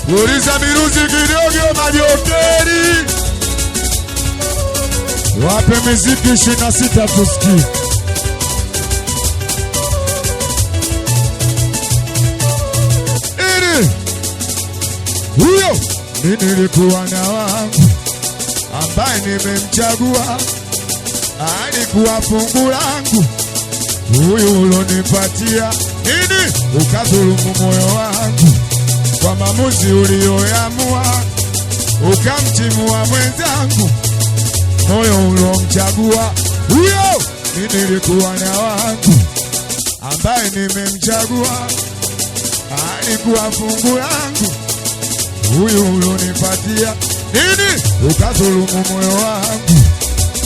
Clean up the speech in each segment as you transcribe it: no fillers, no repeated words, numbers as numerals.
Puliza miruzi kidogo majokeri. Wape miziki 26 tusikie. Huyo nilikuwa na wangu ambaye nimemchagua, alikuwa fungu langu. Huyu ulonipatia nini, ukadhulumu moyo wangu kwa maamuzi ulioamua, ukamtimua mwenzangu moyo ulomchagua. Huyo nilikuwa na wangu ambaye nimemchagua, alikuwa fungu langu. Huyu ulonipatia nini, ukadhulumu moyo wangu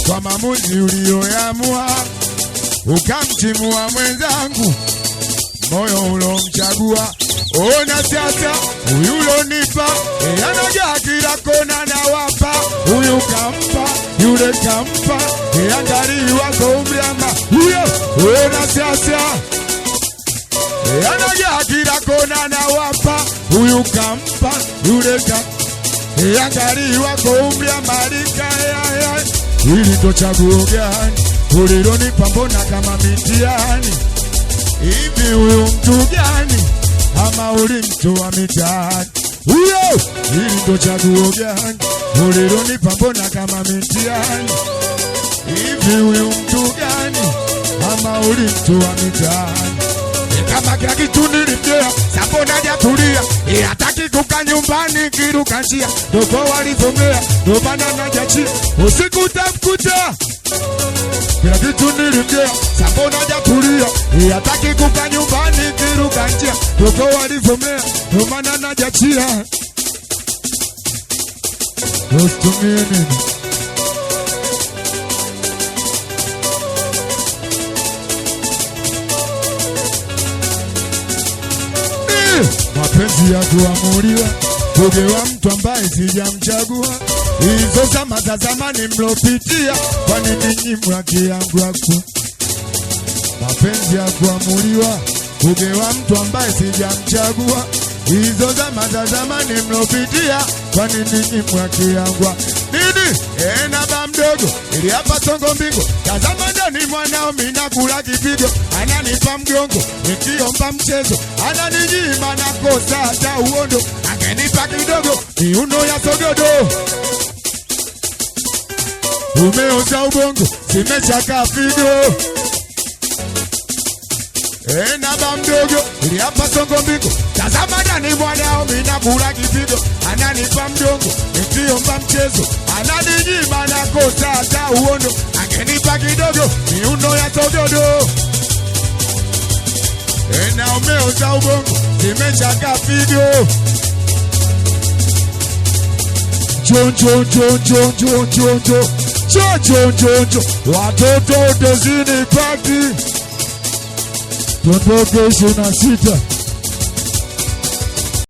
kwa maamuzi ulioamua, ukamtimua mwenzangu moyo ulomchagua. Ona sasa huyu ulonipa, anaja kila kona na wapa. Huyu kampa, yule kampa, angaliwa kumbiama. Huyo ona sasa anaja kila kona na wapa. Huyu kampa, yule kampa, angaliwa kumbiama. Hili ndo chaguo gani ulilonipa, mbona kama mitiani hivi? Huyu mtu gani, ama ulimtoa mitaani? Huyo hili ndo chaguo gani ulilonipa, mbona kama mitiani hivi? Huyu mtu gani, ama ulimtoa mitaani? Kama kila kitu nilimjea, sabona hajatulia, hataki kukaa nyumbani kiruka njia. Dogo walizongea, ndo maana najachia, usiku tamkuta. Kila kitu nilimjea, sabona hajatulia, hataki kukaa nyumbani kiruka njia. Dogo walizongea, ndo maana najachia. Usitumie nini? Mapenzi ya kuamuliwa, uge wa mtu ambaye sijamchagua. Hizo zama za zamani mlopitia, kwa nini nyimwa haki yangu hapo? Mapenzi ya kuamuliwa, uge wa mtu ambaye sijamchagua. Hizo zama za zamani mlopitia, kwa nini nyimwa haki yangu? Nini? Naba mdogo, ili hapa songo mbingo. Tazama ndani mwanao mina kula kipigo. Ananipa mgongo, nikiomba mchezo. Ananinyima na kosa hata uondo. Angenipa kidogo, miuno ya sogodo. Umeoza ubongo, zimechaka figo. Naba mdogo, ili hapa songo mbingo. Tazama ndani mwanao mina kula kipigo. Ananipa mgongo, nikiomba mchezo. Ananinyima na kosa hata uondo. Angenipa kidogo, miuno ya sogodo. Na umeoza ubongo, zimechaka figo. Jonjo watoto dezini pati. Tondoke 26